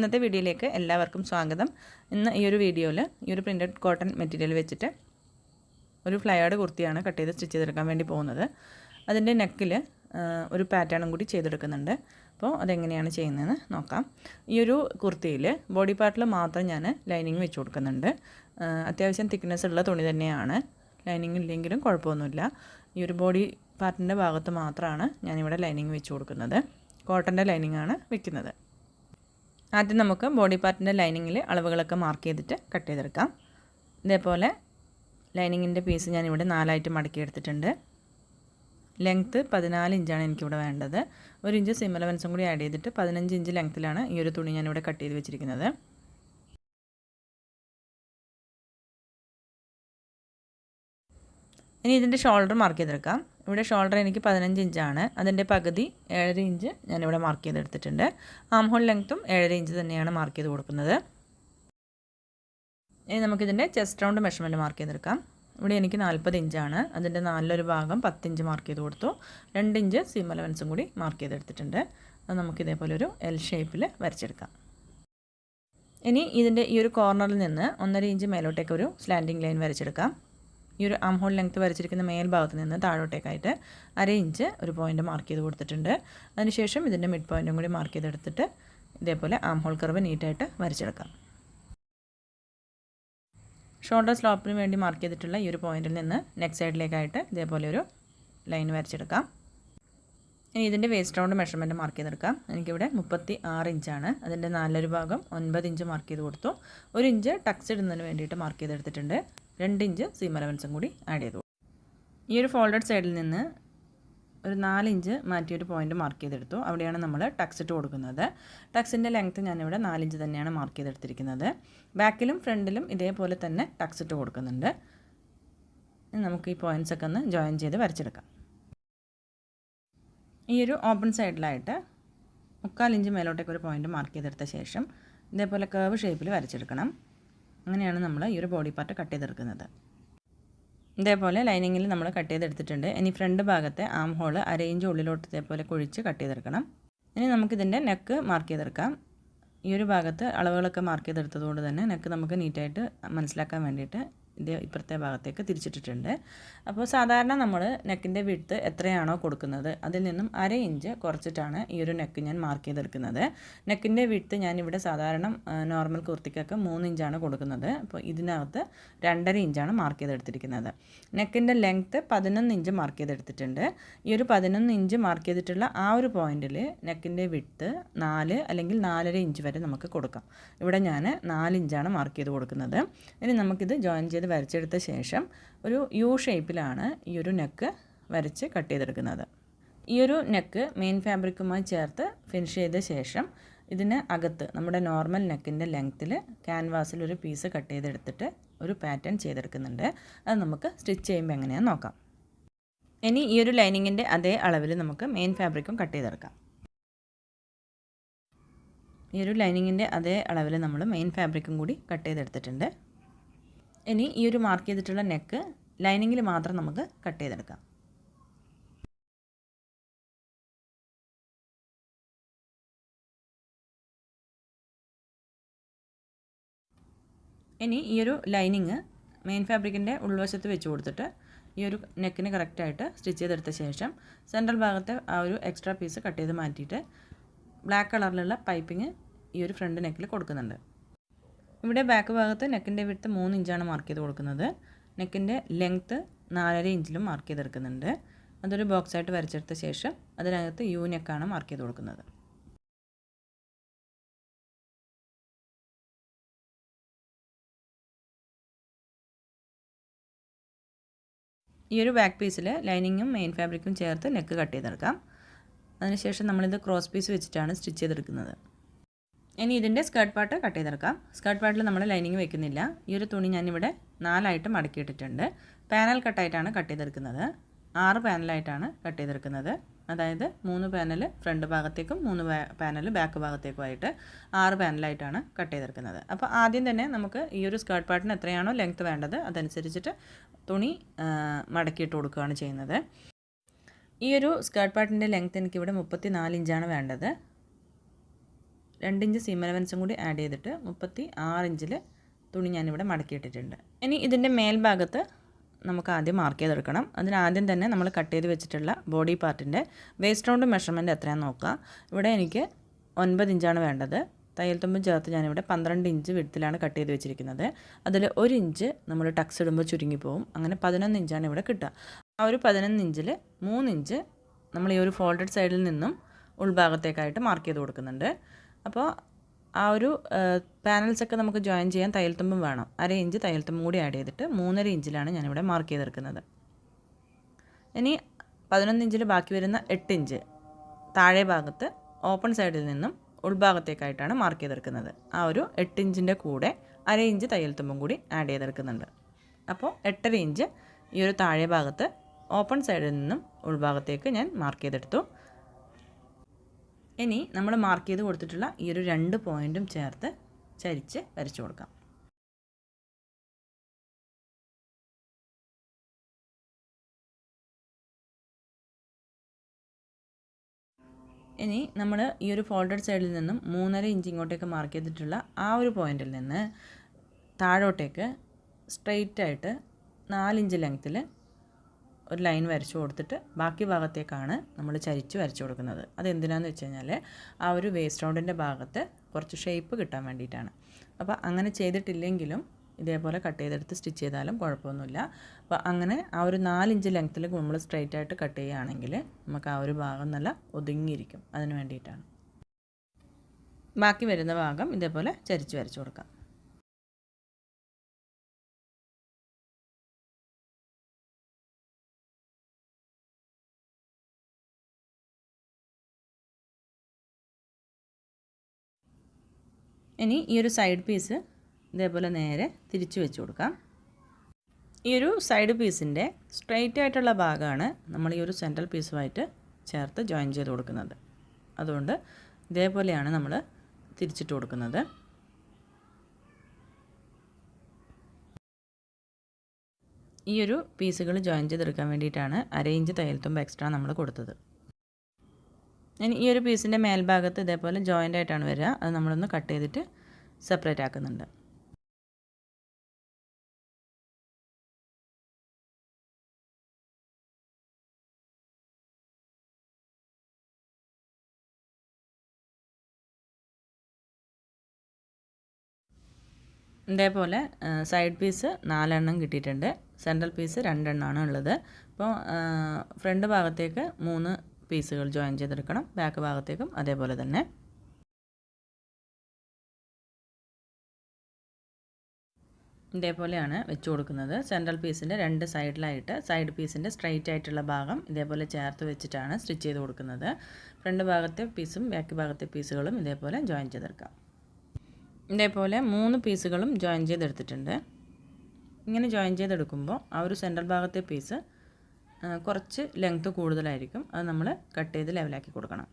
ഇന്നത്തെ വീഡിയോയിലേക്ക് എല്ലാവർക്കും സ്വാഗതം. ഇന്ന് ഈ ഒരു വീഡിയോയിൽ ഈ ഒരു പ്രിൻറ്റഡ് കോട്ടൺ മെറ്റീരിയൽ വെച്ചിട്ട് ഒരു ഫ്ലയേർഡ് കുർത്തിയാണ് കട്ട് ചെയ്ത് സ്റ്റിച്ച് ചെയ്തെടുക്കാൻ വേണ്ടി പോകുന്നത്. അതിൻ്റെ നെക്കിൽ ഒരു പാറ്റേണും കൂടി ചെയ്തെടുക്കുന്നുണ്ട്. അപ്പോൾ അതെങ്ങനെയാണ് ചെയ്യുന്നതെന്ന് നോക്കാം. ഈ ഒരു കുർത്തിയിൽ ബോഡി പാർട്ടിൽ മാത്രം ഞാൻ ലൈനിങ് വെച്ച് കൊടുക്കുന്നുണ്ട്. അത്യാവശ്യം തിക്നെസ് ഉള്ള തുണി തന്നെയാണ്. ലൈനിങ് ഇല്ലെങ്കിലും കുഴപ്പമൊന്നുമില്ല. ഈ ഒരു ബോഡി പാർട്ടിൻ്റെ ഭാഗത്ത് മാത്രമാണ് ഞാനിവിടെ ലൈനിങ് വെച്ച് കൊടുക്കുന്നത്. കോട്ടൻ്റെ ലൈനിങ്ങാണ് വെക്കുന്നത്. ആദ്യം നമുക്ക് ബോഡി പാർട്ടിൻ്റെ ലൈനിങ്ങിൽ അളവുകളൊക്കെ മാർക്ക് ചെയ്തിട്ട് കട്ട് ചെയ്തെടുക്കാം. ഇതേപോലെ ലൈനിങ്ങിൻ്റെ പീസ് ഞാനിവിടെ 4ആയിട്ട് മടക്കി എടുത്തിട്ടുണ്ട്. ലെങ്ത്ത് 14 ഇഞ്ചാണ് എനിക്കിവിടെ വേണ്ടത്. 1 ഇഞ്ച് സിം അലവൻസും കൂടി ആഡ് ചെയ്തിട്ട് 15 ഇഞ്ച് ലെങ്ത്തിലാണ് ഈ ഒരു തുണി ഞാനിവിടെ കട്ട് ചെയ്ത് വെച്ചിരിക്കുന്നത്. ഇനി ഇതിൻ്റെ ഷോൾഡർ മാർക്ക് ചെയ്തെടുക്കാം. ഇവിടെ ഷോൾഡർ എനിക്ക് 15 ഇഞ്ചാണ്. അതിൻ്റെ പകുതി 7.5 ഇഞ്ച് ഞാനിവിടെ മാർക്ക് ചെയ്തെടുത്തിട്ടുണ്ട്. ആം ഹോൾ ലെങ്ത്തും 7.5 ഇഞ്ച് തന്നെയാണ് മാർക്ക് ചെയ്ത് കൊടുക്കുന്നത്. ഇനി നമുക്കിതിൻ്റെ ചെസ്റ്റ് റൗണ്ട് മെഷർമെൻറ്റ് മാർക്ക് ചെയ്തെടുക്കാം. ഇവിടെ എനിക്ക് 40 ഇഞ്ചാണ്. അതിൻ്റെ 4 ഭാഗം 10 ഇഞ്ച് മാർക്ക് ചെയ്ത് കൊടുത്തു. 2 ഇഞ്ച് സീം അലവൻസും കൂടി മാർക്ക് ചെയ്തെടുത്തിട്ടുണ്ട്. അത് നമുക്ക് ഇതേപോലെ ഒരു എൽ ഷേപ്പിൽ വരച്ചെടുക്കാം. ഇനി ഇതിൻ്റെ ഈ ഒരു കോർണറിൽ നിന്ന് 1.5 ഇഞ്ച് മേലോട്ടേക്ക് ഒരു സ്ലാൻഡിങ് ലൈൻ വരച്ചെടുക്കാം. ഈ ഒരു ആം ഹോൾ ലെങ്ത്ത് വരച്ചിരിക്കുന്ന മേൽഭാഗത്ത് നിന്ന് താഴോട്ടേക്കായിട്ട് 1/2 ഇഞ്ച് ഒരു പോയിൻ്റ് മാർക്ക് ചെയ്ത് കൊടുത്തിട്ടുണ്ട്. അതിനുശേഷം ഇതിൻ്റെ മിഡ് പോയിൻറ്റും കൂടി മാർക്ക് ചെയ്തെടുത്തിട്ട് ഇതേപോലെ ആം ഹോൾ കർവ് നീറ്റായിട്ട് വരച്ചെടുക്കാം. ഷോൾഡർ സ്ലോപ്പിന് വേണ്ടി മാർക്ക് ചെയ്തിട്ടുള്ള ഈ ഒരു പോയിൻറ്റിൽ നിന്ന് നെക്ക് സൈഡിലേക്കായിട്ട് ഇതേപോലെ ഒരു ലൈൻ വരച്ചെടുക്കാം. ഇനി ഇതിൻ്റെ വേസ്റ്റ് റൗണ്ട് മെഷർമെൻറ്റ് മാർക്ക് ചെയ്തെടുക്കാം. എനിക്കിവിടെ 36 ഇഞ്ചാണ്. അതിൻ്റെ 4 ഭാഗം 9 ഇഞ്ച് മാർക്ക് ചെയ്ത് കൊടുത്തു. 1 ഇഞ്ച് ടക്സ് ഇടുന്നതിന് വേണ്ടിയിട്ട് മാർക്ക് ചെയ്തെടുത്തിട്ടുണ്ട്. 2 ഇഞ്ച് സീം അലവൻസും കൂടി ആഡ് ചെയ്തു. ഈ ഒരു ഫോൾഡഡ് സൈഡിൽ നിന്ന് ഒരു 4 ഇഞ്ച് മാറ്റിയൊരു പോയിൻ്റ് മാർക്ക് ചെയ്തെടുത്തു. അവിടെയാണ് നമ്മൾ ടക്സ് ഇട്ട് കൊടുക്കുന്നത്. ടക്സിൻ്റെ ലെങ്ത്ത് ഞാനിവിടെ 4 ഇഞ്ച് തന്നെയാണ് മാർക്ക് ചെയ്തെടുത്തിരിക്കുന്നത്. ബാക്കിലും ഫ്രണ്ടിലും ഇതേപോലെ തന്നെ ടക്സ് ഇട്ട് കൊടുക്കുന്നുണ്ട്. നമുക്ക് ഈ പോയിൻറ്റ്സൊക്കെ ഒന്ന് ജോയിൻ ചെയ്ത് വരച്ചെടുക്കാം. ഈ ഒരു ഓപ്പൺ സൈഡിലായിട്ട് 3/4 ഇഞ്ച് മേലോട്ടേക്ക് ഒരു പോയിൻ്റ് മാർക്ക് ചെയ്തെടുത്ത ശേഷം ഇതേപോലെ കർവ് ഷേപ്പിൽ വരച്ചെടുക്കണം. അങ്ങനെയാണ് നമ്മൾ ഈ ഒരു ബോഡി പാർട്ട് കട്ട് ചെയ്തെടുക്കുന്നത്. ഇതേപോലെ ലൈനിങ്ങിൽ നമ്മൾ കട്ട് ചെയ്തെടുത്തിട്ടുണ്ട്. ഇനി ഫ്രണ്ട് ഭാഗത്തെ ആം ഹോൾ 1/2 ഇഞ്ച് ഉള്ളിലോട്ട് ഇതേപോലെ കുഴിച്ച് കട്ട് ചെയ്തെടുക്കണം. ഇനി നമുക്കിതിൻ്റെ നെക്ക് മാർക്ക് ചെയ്തെടുക്കാം. ഈ ഒരു ഭാഗത്ത് അളവുകളൊക്കെ മാർക്ക് ചെയ്തെടുത്തതുകൊണ്ട് തന്നെ നെക്ക് നമുക്ക് നീറ്റായിട്ട് മനസ്സിലാക്കാൻ വേണ്ടിയിട്ട് ഇത് ഇപ്പുറത്തെ ഭാഗത്തേക്ക് തിരിച്ചിട്ടിട്ടുണ്ട്. അപ്പോൾ സാധാരണ നമ്മൾ നെക്കിൻ്റെ വിഡ്ത്ത് എത്രയാണോ കൊടുക്കുന്നത് അതിൽ നിന്നും 1/2 ഇഞ്ച് കുറച്ചിട്ടാണ് ഈ ഒരു നെക്ക് ഞാൻ മാർക്ക് ചെയ്തെടുക്കുന്നത്. നെക്കിൻ്റെ വിഡ്ത്ത് ഞാനിവിടെ സാധാരണ നോർമൽ കുർത്തിക്കൊക്കെ 3 ഇഞ്ചാണ് കൊടുക്കുന്നത്. അപ്പോൾ ഇതിനകത്ത് 2.5 ഇഞ്ചാണ് മാർക്ക് ചെയ്തെടുത്തിരിക്കുന്നത്. നെക്കിൻ്റെ ലെങ്ത്ത് 11 ഇഞ്ച് മാർക്ക് ചെയ്തെടുത്തിട്ടുണ്ട്. ഈ ഒരു 11 ഇഞ്ച് മാർക്ക് ചെയ്തിട്ടുള്ള ആ ഒരു പോയിൻറ്റിൽ നെക്കിൻ്റെ വിഡ്ത്ത് 4 അല്ലെങ്കിൽ 4.5 ഇഞ്ച് വരെ നമുക്ക് കൊടുക്കാം. ഇവിടെ ഞാൻ 4 ഇഞ്ചാണ് മാർക്ക് ചെയ്ത് കൊടുക്കുന്നത്. ഇനി നമുക്കിത് ജോയിൻ ചെയ്ത് വരച്ചെടുത്ത ശേഷം ഒരു യു ഷേപ്പിലാണ് ഈ ഒരു നെക്ക് വരച്ച് കട്ട് ചെയ്തെടുക്കുന്നത്. ഈ ഒരു നെക്ക് മെയിൻ ഫാബ്രിക്കുമായി ചേർത്ത് ഫിനിഷ് ചെയ്ത ശേഷം ഇതിന് അകത്ത് നമ്മുടെ നോർമൽ നെക്കിൻ്റെ ലെങ്ത്തിൽ ക്യാൻവാസിൽ ഒരു പീസ് കട്ട് ചെയ്തെടുത്തിട്ട് ഒരു പാറ്റേൺ ചെയ്തെടുക്കുന്നുണ്ട്. അത് നമുക്ക് സ്റ്റിച്ച് ചെയ്യുമ്പോൾ എങ്ങനെയാണെന്ന് നോക്കാം. ഇനി ഈ ഒരു ലൈനിങ്ങിൻ്റെ അതേ അളവിൽ നമുക്ക് മെയിൻ ഫാബ്രിക്കും കട്ട് ചെയ്തെടുക്കാം. ഈ ഒരു ലൈനിങ്ങിൻ്റെ അതേ അളവിൽ നമ്മൾ മെയിൻ ഫാബ്രിക്കും കൂടി കട്ട് ചെയ്തെടുത്തിട്ടുണ്ട്. ഇനി ഈ ഒരു മാർക്ക് ചെയ്തിട്ടുള്ള നെക്ക് ലൈനിങ്ങിൽ മാത്രം നമുക്ക് കട്ട് ചെയ്തെടുക്കാം. ഇനി ഈ ഒരു ലൈനിങ് മെയിൻ ഫാബ്രിക്കിൻ്റെ ഉൾവശത്ത് വെച്ച് കൊടുത്തിട്ട് ഈ ഒരു നെക്കിന് കറക്റ്റായിട്ട് സ്റ്റിച്ച് ചെയ്തെടുത്ത ശേഷം സെൻട്രൽ ഭാഗത്തെ ആ ഒരു എക്സ്ട്രാ പീസ് കട്ട് ചെയ്ത് മാറ്റിയിട്ട് ബ്ലാക്ക് കളറിലുള്ള പൈപ്പിങ് ഈ ഒരു ഫ്രണ്ട് നെക്കിൽ കൊടുക്കുന്നുണ്ട്. ഇവിടെ ബാക്ക് ഭാഗത്ത് നെക്കിൻ്റെ വിഡ്ത്ത് 3 ഇഞ്ചാണ് മാർക്ക് ചെയ്ത് കൊടുക്കുന്നത്. നെക്കിൻ്റെ ലെങ്ത്ത് 4.5 ഇഞ്ചിലും മാർക്ക് ചെയ്തെടുക്കുന്നുണ്ട്. അതൊരു ബോക്സായിട്ട് വരച്ചെടുത്ത ശേഷം അതിനകത്ത് യു നെക്കാണ് മാർക്ക് ചെയ്ത് കൊടുക്കുന്നത്. ഈ ഒരു ബാക്ക് പീസിൽ ലൈനിങ്ങും മെയിൻ ഫാബ്രിക്കും ചേർത്ത് നെക്ക് കട്ട് ചെയ്തെടുക്കാം. അതിനുശേഷം നമ്മളിത് ക്രോസ് പീസ് വെച്ചിട്ടാണ് സ്റ്റിച്ച് ചെയ്തെടുക്കുന്നത്. ഇനി ഇതിൻ്റെ സ്കേർട്ട് പാർട്ട് കട്ട് ചെയ്തെടുക്കാം. സ്കേർട്ട് പാർട്ടിൽ നമ്മൾ ലൈനിങ് വെക്കുന്നില്ല. ഈ ഒരു തുണി ഞാനിവിടെ 4ആയിട്ട് മടക്കിയിട്ടിട്ടുണ്ട്. പാനൽ കട്ടായിട്ടാണ് കട്ട് ചെയ്തെടുക്കുന്നത്. 6 പാനലായിട്ടാണ് കട്ട് ചെയ്തെടുക്കുന്നത്. അതായത് 3 പാനൽ ഫ്രണ്ട് ഭാഗത്തേക്കും 3 പാനൽ ബാക്ക് ഭാഗത്തേക്കുമായിട്ട് 6 പാനലായിട്ടാണ് കട്ട് ചെയ്തെടുക്കുന്നത്. അപ്പോൾ ആദ്യം തന്നെ നമുക്ക് ഈ ഒരു സ്കേർട്ട് പാർട്ടിന് എത്രയാണോ ലെങ്ത്ത് വേണ്ടത് അതനുസരിച്ചിട്ട് തുണി മടക്കിയിട്ട് കൊടുക്കുകയാണ് ചെയ്യുന്നത്. ഈ ഒരു സ്കേർട്ട് പാർട്ടിൻ്റെ ലെങ്ത്ത് എനിക്കിവിടെ 34 ഇഞ്ചാണ് വേണ്ടത്. 2 ഇഞ്ച് സീം അലവൻസും കൂടി ആഡ് ചെയ്തിട്ട് 36 ഇഞ്ചിൽ തുണി ഞാനിവിടെ മടക്കിയിട്ടിട്ടുണ്ട്. ഇനി ഇതിൻ്റെ മേൽഭാഗത്ത് നമുക്ക് ആദ്യം മാർക്ക് ചെയ്തെടുക്കണം. അതിനാദ്യം തന്നെ നമ്മൾ കട്ട് ചെയ്ത് വെച്ചിട്ടുള്ള ബോഡി പാർട്ടിൻ്റെ വേസ്റ്റ് റൗണ്ട് മെഷർമെൻറ്റ് എത്രയാണെന്ന് നോക്കുക. ഇവിടെ എനിക്ക് 9 ഇഞ്ചാണ് വേണ്ടത്. തയ്യൽ തുമ്പും ചേർത്ത് ഞാനിവിടെ 12 ഇഞ്ച് വിഡ്ത്തിലാണ് കട്ട് ചെയ്ത് വെച്ചിരിക്കുന്നത്. അതിൽ 1 ഇഞ്ച് നമ്മൾ ടക്സ് ഇടുമ്പോൾ ചുരുങ്ങിപ്പോവും. അങ്ങനെ 11 ഇഞ്ചാണ് ഇവിടെ കിട്ടുക. ആ ഒരു 11 ഇഞ്ചിൽ 3 ഇഞ്ച് നമ്മൾ ഈ ഒരു ഫോൾഡഡ് സൈഡിൽ നിന്നും ഉൾഭാഗത്തേക്കായിട്ട് മാർക്ക് ചെയ്ത് കൊടുക്കുന്നുണ്ട്. അപ്പോൾ ആ ഒരു പാനൽസൊക്കെ നമുക്ക് ജോയിൻ ചെയ്യാൻ തയ്യൽ തുമ്പും വേണം. 1/2 ഇഞ്ച് തയ്യൽ തുമ്പും കൂടി ആഡ് ചെയ്തിട്ട് 3.5 ഇഞ്ചിലാണ് ഞാനിവിടെ മാർക്ക് ചെയ്തെടുക്കുന്നത്. ഇനി 11 ഇഞ്ചിൽ ബാക്കി വരുന്ന 8 ഇഞ്ച് താഴെ ഭാഗത്ത് ഓപ്പൺ സൈഡിൽ നിന്നും ഉൾഭാഗത്തേക്കായിട്ടാണ് മാർക്ക് ചെയ്തെടുക്കുന്നത്. ആ ഒരു 8 ഇഞ്ചിൻ്റെ കൂടെ 1/2 ഇഞ്ച് തയ്യൽ തുമ്പും കൂടി ആഡ് ചെയ്തെടുക്കുന്നുണ്ട്. അപ്പോൾ 8.5 ഇഞ്ച് ഈ ഒരു താഴെ ഭാഗത്ത് ഓപ്പൺ സൈഡിൽ നിന്നും ഉൾഭാഗത്തേക്ക് ഞാൻ മാർക്ക് ചെയ്തെടുത്തു. ഇനി നമ്മൾ മാർക്ക് ചെയ്ത് കൊടുത്തിട്ടുള്ള ഈ ഒരു 2 പോയിൻറ്റും ചേർത്ത് ചരിച്ച് വരച്ചു കൊടുക്കാം. ഇനി നമ്മൾ ഈ ഒരു ഫോൾഡഡ് സൈഡിൽ നിന്നും 3.5 ഇഞ്ച് ഇങ്ങോട്ടേക്ക് മാർക്ക് ചെയ്തിട്ടുള്ള ആ ഒരു പോയിൻറ്റിൽ നിന്ന് താഴോട്ടേക്ക് സ്ട്രെയിറ്റ് ആയിട്ട് 4 ഇഞ്ച് ലെങ്ത്തിൽ ഒരു ലൈൻ വരച്ചു കൊടുത്തിട്ട് ബാക്കി ഭാഗത്തേക്കാണ് നമ്മൾ ചരിച്ച് വരച്ചു കൊടുക്കുന്നത്. അതെന്തിനാണെന്ന് വെച്ച് കഴിഞ്ഞാൽ ആ ഒരു വേസ്റ്റ് റൗണ്ടിൻ്റെ ഭാഗത്ത് കുറച്ച് ഷേപ്പ് കിട്ടാൻ വേണ്ടിയിട്ടാണ്. അപ്പോൾ അങ്ങനെ ചെയ്തിട്ടില്ലെങ്കിലും ഇതേപോലെ കട്ട് ചെയ്തെടുത്ത് സ്റ്റിച്ച് ചെയ്താലും കുഴപ്പമൊന്നുമില്ല. അപ്പോൾ അങ്ങനെ ആ ഒരു 4 ഇഞ്ച് ലെങ്ത്തിൽ നമ്മൾ സ്ട്രെയിറ്റ് ആയിട്ട് കട്ട് ചെയ്യുകയാണെങ്കിൽ നമുക്ക് ആ ഒരു ഭാഗം നല്ല ഒതുങ്ങിയിരിക്കും. അതിന് വേണ്ടിയിട്ടാണ്. ബാക്കി വരുന്ന ഭാഗം ഇതേപോലെ ചരിച്ച് വരച്ചു കൊടുക്കാം. ഇനി ഈ ഒരു സൈഡ് പീസ് ഇതേപോലെ നേരെ തിരിച്ച് വെച്ച് കൊടുക്കാം. ഈ ഒരു സൈഡ് പീസിൻ്റെ സ്ട്രെയിറ്റ് ആയിട്ടുള്ള ഭാഗമാണ് നമ്മൾ ഈ ഒരു സെൻട്രൽ പീസുമായിട്ട് ചേർത്ത് ജോയിൻ ചെയ്ത് കൊടുക്കുന്നത്. അതുകൊണ്ട് ഇതേപോലെയാണ് നമ്മൾ തിരിച്ചിട്ട് കൊടുക്കുന്നത്. ഈ ഒരു പീസുകൾ ജോയിൻ ചെയ്തെടുക്കാൻ വേണ്ടിയിട്ടാണ് 1/2 ഇഞ്ച് തയ്യൽ തുമ്പ് എക്സ്ട്രാ നമ്മൾ കൊടുത്തത്. ഇനി ഈ ഒരു പീസിൻ്റെ മേൽഭാഗത്ത് ഇതേപോലെ ജോയിൻ്റ് ആയിട്ടാണ് വരിക. അത് നമ്മളൊന്ന് കട്ട് ചെയ്തിട്ട് സെപ്പറേറ്റ് ആക്കുന്നുണ്ട്. ഇതേപോലെ സൈഡ് പീസ് 4 എണ്ണം കിട്ടിയിട്ടുണ്ട്. സെൻട്രൽ പീസ് 2 എണ്ണമാണ് ഉള്ളത്. അപ്പോൾ ഫ്രണ്ട് ഭാഗത്തേക്ക് 3 പീസുകൾ ജോയിൻ ചെയ്തെടുക്കണം. ബാക്ക് ഭാഗത്തേക്കും അതേപോലെ തന്നെ. ഇതേപോലെയാണ് വെച്ച് കൊടുക്കുന്നത്. സെൻട്രൽ പീസിൻ്റെ 2 സൈഡിലായിട്ട് സൈഡ് പീസിൻ്റെ സ്ട്രെയിറ്റ് ആയിട്ടുള്ള ഭാഗം ഇതേപോലെ ചേർത്ത് വെച്ചിട്ടാണ് സ്റ്റിച്ച് ചെയ്ത് കൊടുക്കുന്നത്. ഫ്രണ്ട് ഭാഗത്തെ പീസും ബാക്ക് ഭാഗത്തെ പീസുകളും ഇതേപോലെ ജോയിൻ ചെയ്തെടുക്കാം. ഇതേപോലെ 3 പീസുകളും ജോയിൻ ചെയ്തെടുത്തിട്ടുണ്ട്. ഇങ്ങനെ ജോയിൻ ചെയ്തെടുക്കുമ്പോൾ ആ ഒരു സെൻട്രൽ ഭാഗത്തെ പീസ് കുറച്ച് ലെങ്ത്ത് കൂടുതലായിരിക്കും. അത് നമ്മൾ കട്ട് ചെയ്ത് ലെവലാക്കി കൊടുക്കണം.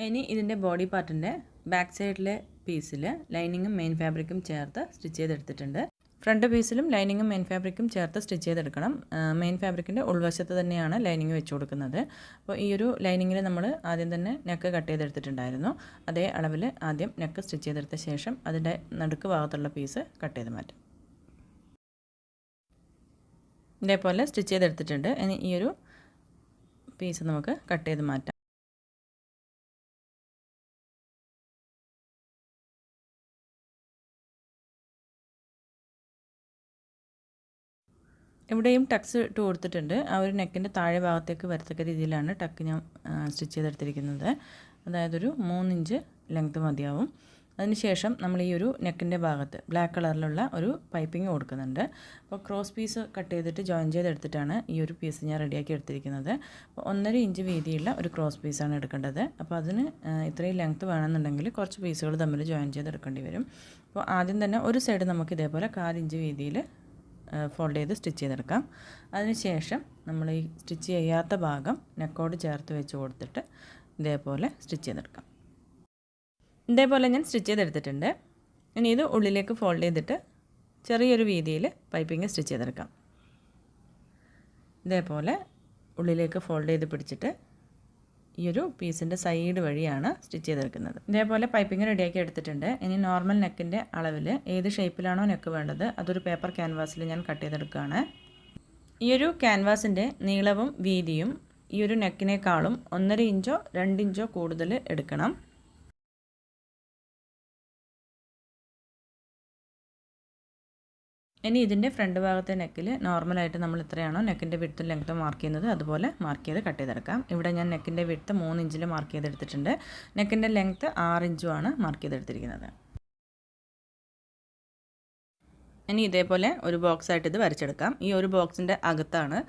ഇനി ഇതിൻ്റെ ബോഡി പാർട്ടിൻ്റെ ബാക്ക് സൈഡിലെ പീസിൽ ലൈനിങ്ങും മെയിൻ ഫാബ്രിക്കും ചേർത്ത് സ്റ്റിച്ച് ചെയ്തെടുത്തിട്ടുണ്ട്. ഫ്രണ്ട് പീസിലും ലൈനിങ്ങും മെയിൻ ഫാബ്രിക്കും ചേർത്ത് സ്റ്റിച്ച് ചെയ്തെടുക്കണം. മെയിൻ ഫാബ്രിക്കിൻ്റെ ഉൾവശത്ത് തന്നെയാണ് ലൈനിങ് വെച്ച് കൊടുക്കുന്നത്. അപ്പോൾ ഈ ഒരു ലൈനിങ്ങിൽ നമ്മൾ ആദ്യം തന്നെ നെക്ക് കട്ട് ചെയ്തെടുത്തിട്ടുണ്ടായിരുന്നു. അതേ അളവിൽ ആദ്യം നെക്ക് സ്റ്റിച്ച് ചെയ്തെടുത്ത ശേഷം അതിൻ്റെ നടുക്ക് ഭാഗത്തുള്ള പീസ് കട്ട് ചെയ്ത് മാറ്റാം. ഇതേപോലെ സ്റ്റിച്ച് ചെയ്തെടുത്തിട്ടുണ്ട്. ഇനി ഈ ഒരു പീസ് നമുക്ക് കട്ട് ചെയ്ത് മാറ്റാം. ഇവിടെയും ടക്സ് ഇട്ട് കൊടുത്തിട്ടുണ്ട്. ആ ഒരു നെക്കിൻ്റെ താഴെ ഭാഗത്തേക്ക് വരത്തക്ക രീതിയിലാണ് ടക്ക് ഞാൻ സ്റ്റിച്ച് ചെയ്തെടുത്തിരിക്കുന്നത്. അതായത് ഒരു 3 ഇഞ്ച് ലെങ്ത്ത് മതിയാവും. അതിനുശേഷം നമ്മൾ ഈ ഒരു നെക്കിൻ്റെ ഭാഗത്ത് ബ്ലാക്ക് കളറിലുള്ള ഒരു പൈപ്പിംഗ് കൊടുക്കുന്നുണ്ട്. അപ്പോൾ ക്രോസ് പീസ് കട്ട് ചെയ്തിട്ട് ജോയിൻ ചെയ്തെടുത്തിട്ടാണ് ഈ ഒരു പീസ് ഞാൻ റെഡിയാക്കി എടുത്തിരിക്കുന്നത്. അപ്പോൾ 1.5 ഇഞ്ച് വീതിയുള്ള ഒരു ക്രോസ് പീസാണ് എടുക്കേണ്ടത്. അപ്പോൾ അതിന് ഇത്രയും ലെങ്ത്ത് വേണമെന്നുണ്ടെങ്കിൽ കുറച്ച് പീസുകൾ തമ്മിൽ ജോയിൻ ചെയ്തെടുക്കേണ്ടി വരും. അപ്പോൾ ആദ്യം തന്നെ ഒരു സൈഡ് നമുക്ക് ഇതേപോലെ 1/4 ഇഞ്ച് വീതിയിൽ ഫോൾഡ് ചെയ്ത് സ്റ്റിച്ച് ചെയ്തെടുക്കാം. അതിനുശേഷം നമ്മൾ ഈ സ്റ്റിച്ച് ചെയ്യാത്ത ഭാഗം നെക്കോട് ചേർത്ത് വെച്ച് കൊടുത്തിട്ട് ഇതേപോലെ സ്റ്റിച്ച് ചെയ്തെടുക്കാം. ഇതേപോലെ ഞാൻ സ്റ്റിച്ച് ചെയ്തെടുത്തിട്ടുണ്ട്. ഇനി ഇത് ഉള്ളിലേക്ക് ഫോൾഡ് ചെയ്തിട്ട് ചെറിയൊരു വീതിയിൽ പൈപ്പിംഗ് സ്റ്റിച്ച് ചെയ്തെടുക്കാം. ഇതേപോലെ ഉള്ളിലേക്ക് ഫോൾഡ് ചെയ്ത് പിടിച്ചിട്ട് ഈ ഒരു പീസിൻ്റെ സൈഡ് വഴിയാണ് സ്റ്റിച്ച് ചെയ്തെടുക്കുന്നത്. ഇതേപോലെ പൈപ്പിംഗ് റെഡിയാക്കി എടുത്തിട്ടുണ്ട്. ഇനി നോർമൽ നെക്കിൻ്റെ അളവിൽ ഏത് ഷേപ്പിലാണോ നെക്ക് വേണ്ടത് അതൊരു പേപ്പർ ക്യാൻവാസിൽ ഞാൻ കട്ട് ചെയ്തെടുക്കുകയാണ്. ഈ ഒരു ക്യാൻവാസിൻ്റെ നീളവും വീതിയും ഈ ഒരു നെക്കിനേക്കാളും 1.5 ഇഞ്ചോ 2 ഇഞ്ചോ കൂടുതൽ എടുക്കണം. ഇനി ഇതിൻ്റെ ഫ്രണ്ട് ഭാഗത്തെ നെക്കിൽ നോർമലായിട്ട് നമ്മൾ എത്രയാണോ നെക്കിൻ്റെ വിഡ്ത്തും ലെങ്ത്തും മാർക്ക് ചെയ്യുന്നത് അതുപോലെ മാർക്ക് ചെയ്ത് കട്ട് ചെയ്തെടുക്കാം. ഇവിടെ ഞാൻ നെക്കിൻ്റെ വിഡ്ത്ത് 3 ഇഞ്ചിൽ മാർക്ക് ചെയ്തെടുത്തിട്ടുണ്ട്. നെക്കിൻ്റെ ലെങ്ത്ത് 6 ഇഞ്ചുമാണ് മാർക്ക് ചെയ്തെടുത്തിരിക്കുന്നത്. ഇനി ഇതേപോലെ ഒരു ബോക്സ് ആയിട്ട് ഇത് വരച്ചെടുക്കാം. ഈ ഒരു ബോക്സിൻ്റെ അകത്താണ്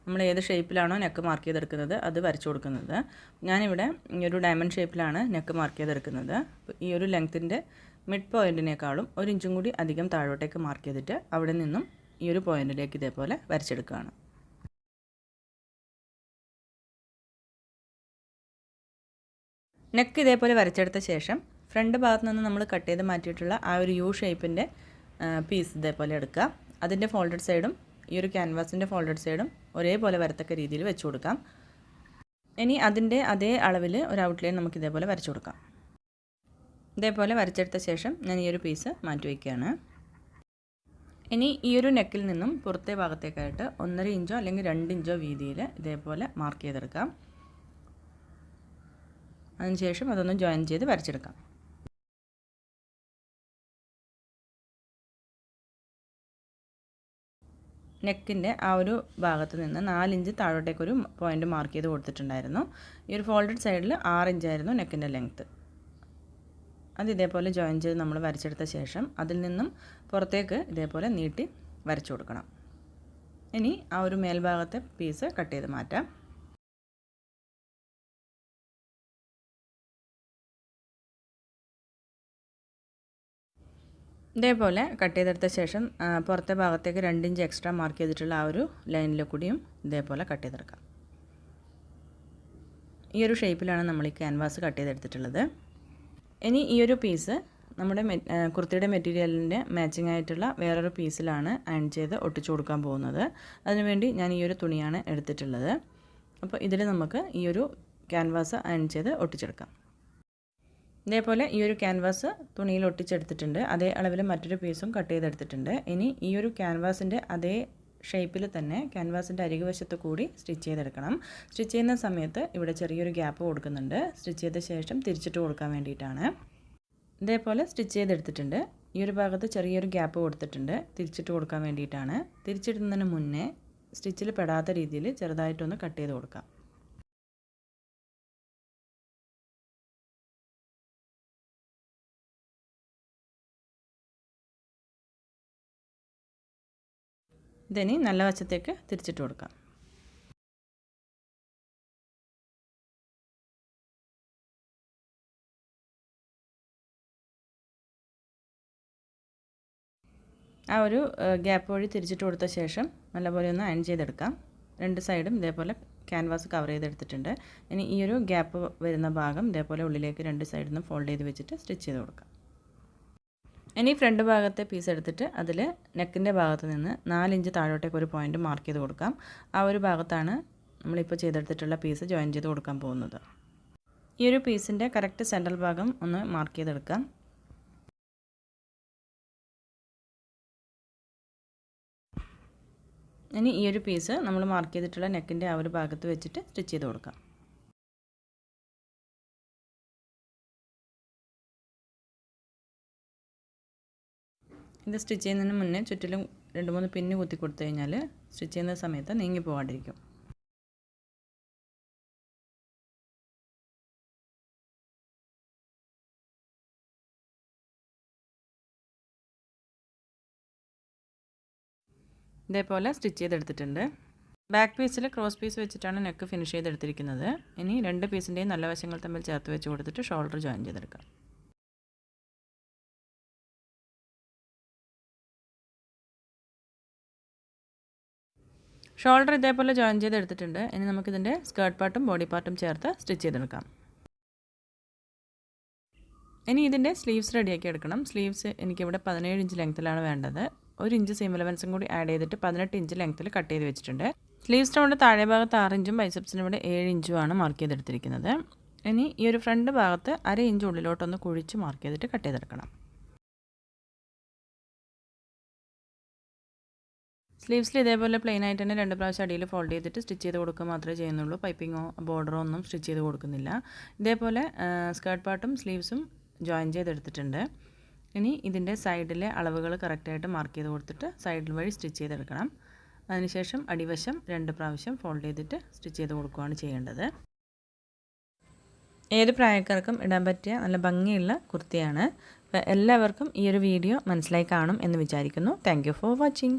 നമ്മൾ ഏത് ഷേപ്പിലാണോ നെക്ക് മാർക്ക് ചെയ്തെടുക്കുന്നത് അത് വരച്ചു കൊടുക്കുന്നത്. ഞാനിവിടെ ഈ ഒരു ഡയമണ്ട് ഷേപ്പിലാണ് നെക്ക് മാർക്ക് ചെയ്തെടുക്കുന്നത്. ഈ ഒരു ലെങ്ത്തിൻ്റെ മിഡ് പോയിൻറ്റിനേക്കാളും 1 ഇഞ്ചും കൂടി അധികം താഴോട്ടേക്ക് മാർക്ക് ചെയ്തിട്ട് അവിടെ നിന്നും ഈ ഒരു പോയിൻറ്റിലേക്ക് ഇതേപോലെ വരച്ചെടുക്കുകയാണ്. നെക്ക് ഇതേപോലെ വരച്ചെടുത്ത ശേഷം ഫ്രണ്ട് ഭാഗത്ത് നിന്ന് നമ്മൾ കട്ട് ചെയ്ത് മാറ്റിയിട്ടുള്ള ആ ഒരു യു ഷേപ്പിൻ്റെ പീസ് ഇതേപോലെ എടുക്കുക. അതിൻ്റെ ഫോൾഡഡ് സൈഡും ഈ ഒരു ക്യാൻവാസിൻ്റെ ഫോൾഡഡ് സൈഡും ഒരേപോലെ വരത്തക്ക രീതിയിൽ വെച്ച് കൊടുക്കാം. ഇനി അതിൻ്റെ അതേ അളവിൽ ഒരു ഔട്ട്ലൈൻ നമുക്ക് ഇതേപോലെ വരച്ചു കൊടുക്കാം. ഇതേപോലെ വരച്ചെടുത്ത ശേഷം ഞാൻ ഈ ഒരു പീസ് മാറ്റി വയ്ക്കുകയാണ്. ഇനി ഈ ഒരു നെക്കിൽ നിന്നും പുറത്തെ ഭാഗത്തേക്കായിട്ട് 1.5 ഇഞ്ചോ അല്ലെങ്കിൽ 2 ഇഞ്ചോ വീതിയിൽ ഇതേപോലെ മാർക്ക് ചെയ്തെടുക്കാം. അതിനുശേഷം അതൊന്ന് ജോയിൻ ചെയ്ത് വരച്ചെടുക്കാം. നെക്കിൻ്റെ ആ ഒരു ഭാഗത്ത് നിന്ന് 4 ഇഞ്ച് താഴോട്ടേക്കൊരു പോയിൻ്റ് മാർക്ക് ചെയ്ത് കൊടുത്തിട്ടുണ്ടായിരുന്നു. ഈ ഒരു ഫോൾഡഡ് സൈഡിൽ 6 ഇഞ്ചായിരുന്നു നെക്കിൻ്റെ ലെങ്ത്ത്. അത് ഇതേപോലെ ജോയിൻ ചെയ്ത് നമ്മൾ വരച്ചെടുത്ത ശേഷം അതിൽ നിന്നും പുറത്തേക്ക് ഇതേപോലെ നീട്ടി വരച്ചു കൊടുക്കണം. ഇനി ആ ഒരു മേൽഭാഗത്തെ പീസ് കട്ട് ചെയ്ത് മാറ്റാം. ഇതേപോലെ കട്ട് ചെയ്തെടുത്ത ശേഷം പുറത്തെ ഭാഗത്തേക്ക് 2 ഇഞ്ച് എക്സ്ട്രാ മാർക്ക് ചെയ്തിട്ടുള്ള ആ ഒരു ലൈനിൽ കൂടിയും ഇതേപോലെ കട്ട് ചെയ്തെടുക്കാം. ഈ ഒരു ഷേപ്പിലാണ് നമ്മൾ ഈ ക്യാൻവാസ് കട്ട് ചെയ്തെടുത്തിട്ടുള്ളത്. ഇനി ഈ ഒരു പീസ് നമ്മുടെ കുർത്തിയുടെ മെറ്റീരിയലിൻ്റെ മാച്ചിങ് ആയിട്ടുള്ള വേറൊരു പീസിലാണ് അയൺ ചെയ്ത് ഒട്ടിച്ചു കൊടുക്കാൻ പോകുന്നത്. അതിനുവേണ്ടി ഞാൻ ഈ ഒരു തുണിയാണ് എടുത്തിട്ടുള്ളത്. അപ്പോൾ ഇതിൽ നമുക്ക് ഈ ഒരു ക്യാൻവാസ് അയൺ ചെയ്ത് ഒട്ടിച്ചെടുക്കാം. ഇതേപോലെ ഈ ഒരു ക്യാൻവാസ് തുണിയിൽ ഒട്ടിച്ചെടുത്തിട്ടുണ്ട്. അതേ അളവിൽ മറ്റൊരു പീസും കട്ട് ചെയ്തെടുത്തിട്ടുണ്ട്. ഇനി ഈ ഒരു ക്യാൻവാസിൻ്റെ അതേ ഷേപ്പിൽ തന്നെ ക്യാൻവാസിൻ്റെ അരികുവശത്ത് കൂടി സ്റ്റിച്ച് ചെയ്തെടുക്കണം. സ്റ്റിച്ച് ചെയ്യുന്ന സമയത്ത് ഇവിടെ ചെറിയൊരു ഗ്യാപ്പ് കൊടുക്കുന്നുണ്ട്. സ്റ്റിച്ച് ചെയ്ത ശേഷം തിരിച്ചിട്ട് കൊടുക്കാൻ വേണ്ടിയിട്ടാണ്. ഇതേപോലെ സ്റ്റിച്ച് ചെയ്തെടുത്തിട്ടുണ്ട്. ഈ ഒരു ഭാഗത്ത് ചെറിയൊരു ഗ്യാപ്പ് കൊടുത്തിട്ടുണ്ട്, തിരിച്ചിട്ട് കൊടുക്കാൻ വേണ്ടിയിട്ടാണ്. തിരിച്ചിടുന്നതിന് മുന്നേ സ്റ്റിച്ചിൽ പെടാത്ത രീതിയിൽ ചെറുതായിട്ടൊന്ന് കട്ട് ചെയ്ത് കൊടുക്കാം. ഇതിനി നല്ല വശത്തേക്ക് തിരിച്ചിട്ട് കൊടുക്കാം. ആ ഒരു ഗ്യാപ്പ് വഴി തിരിച്ചിട്ട് കൊടുത്ത ശേഷം നല്ലപോലെ ഒന്ന് അയൺ ചെയ്തെടുക്കാം. 2 സൈഡും ഇതേപോലെ ക്യാൻവാസ് കവർ ചെയ്തെടുത്തിട്ടുണ്ട്. ഇനി ഈ ഒരു ഗ്യാപ്പ് വരുന്ന ഭാഗം ഇതേപോലെ ഉള്ളിലേക്ക് 2 സൈഡിൽ നിന്ന് ഫോൾഡ് ചെയ്ത് വെച്ചിട്ട് സ്റ്റിച്ച് ചെയ്ത് കൊടുക്കാം. ഇനി ഫ്രണ്ട് ഭാഗത്തെ പീസ് എടുത്തിട്ട് അതിൽ നെക്കിൻ്റെ ഭാഗത്ത് നിന്ന് 4 ഇഞ്ച് താഴോട്ടേക്ക് ഒരു പോയിൻ്റ് മാർക്ക് ചെയ്ത് കൊടുക്കാം. ആ ഒരു ഭാഗത്താണ് നമ്മളിപ്പോൾ ചെയ്തെടുത്തിട്ടുള്ള പീസ് ജോയിൻ ചെയ്ത് കൊടുക്കാൻ പോകുന്നത്. ഈ ഒരു പീസിൻ്റെ കറക്റ്റ് സെൻട്രൽ ഭാഗം ഒന്ന് മാർക്ക് ചെയ്തെടുക്കാം. ഇനി ഈ ഒരു പീസ് നമ്മൾ മാർക്ക് ചെയ്തിട്ടുള്ള നെക്കിൻ്റെ ആ ഒരു ഭാഗത്ത് വെച്ചിട്ട് സ്റ്റിച്ച് ചെയ്ത് കൊടുക്കാം. ഇത് സ്റ്റിച്ച് ചെയ്യുന്നതിന് മുന്നേ ചുറ്റിലും 2-3 പിന്ന് കുത്തി കൊടുത്തു കഴിഞ്ഞാൽ സ്റ്റിച്ച് ചെയ്യുന്ന സമയത്ത് നീങ്ങി പോകാണ്ടിരിക്കും. ഇതേപോലെ സ്റ്റിച്ച് ചെയ്തെടുത്തിട്ടുണ്ട്. ബാക്ക് പീസിൽ ക്രോസ് പീസ് വെച്ചിട്ടാണ് നെക്ക് ഫിനിഷ് ചെയ്തെടുത്തിരിക്കുന്നത്. ഇനി 2 പീസിൻ്റെയും നല്ല വശങ്ങൾ തമ്മിൽ ചേർത്ത് വെച്ച് കൊടുത്തിട്ട് ഷോൾഡർ ജോയിൻ ചെയ്തെടുക്കാം. ഷോൾഡർ ഇതേപോലെ ജോയിൻ ചെയ്തെടുത്തിട്ടുണ്ട്. ഇനി നമുക്കിതിൻ്റെ സ്കേർട്ട് പാർട്ടും ബോഡി പാർട്ടും ചേർത്ത് സ്റ്റിച്ച് ചെയ്തെടുക്കാം. ഇനി ഇതിൻ്റെ സ്ലീവ്സ് റെഡിയാക്കി എടുക്കണം. സ്ലീവ്സ് എനിക്കിവിടെ 17 ഇഞ്ച് ലെങ്ത്തിലാണ് വേണ്ടത്. 1 ഇഞ്ച് സീം അലവൻസും കൂടി ആഡ് ചെയ്തിട്ട് 18 ഇഞ്ച് ലെങ്ത്തിൽ കട്ട് ചെയ്ത് വെച്ചിട്ടുണ്ട്. സ്ലീവ്സ് റൗണ്ട് താഴെ ഭാഗത്ത് 6 ഇഞ്ചും ബൈസെപ്സിന് ഇവിടെ 7 ഇഞ്ചുമാണ് മാർക്ക് ചെയ്തെടുത്തിരിക്കുന്നത്. ഇനി ഈ ഒരു ഫ്രണ്ട് ഭാഗത്ത് 1/2 ഇഞ്ച് ഉള്ളിലോട്ടൊന്ന് കുഴിച്ച് മാർക്ക് ചെയ്തിട്ട് കട്ട് ചെയ്തെടുക്കണം. സ്ലീവ്സിൽ ഇതേപോലെ പ്ലെയിൻ ആയിട്ട് തന്നെ 2 പ്രാവശ്യം അടിയിൽ ഫോൾഡ് ചെയ്തിട്ട് സ്റ്റിച്ച് ചെയ്ത് കൊടുക്കുക മാത്രമേ ചെയ്യുന്നുള്ളൂ. പൈപ്പിങ്ങോ ബോർഡറോ ഒന്നും സ്റ്റിച്ച് ചെയ്ത് കൊടുക്കുന്നില്ല. ഇതേപോലെ സ്കേർട്ട് പാർട്ടും സ്ലീവ്സും ജോയിൻ ചെയ്തെടുത്തിട്ടുണ്ട്. ഇനി ഇതിൻ്റെ സൈഡിലെ അളവുകൾ കറക്റ്റായിട്ട് മാർക്ക് ചെയ്ത് കൊടുത്തിട്ട് സൈഡിൽ വഴി സ്റ്റിച്ച് ചെയ്തെടുക്കണം. അതിനുശേഷം അടിവശം 2 പ്രാവശ്യം ഫോൾഡ് ചെയ്തിട്ട് സ്റ്റിച്ച് ചെയ്ത് കൊടുക്കുകയാണ് ചെയ്യേണ്ടത്. ഏത് പ്രായക്കാർക്കും ഇടാൻ പറ്റിയ നല്ല ഭംഗിയുള്ള കുർത്തിയാണ്. എല്ലാവർക്കും ഈ ഒരു വീഡിയോ മനസ്സിലായി കാണും എന്ന് വിചാരിക്കുന്നു. Thank you for watching.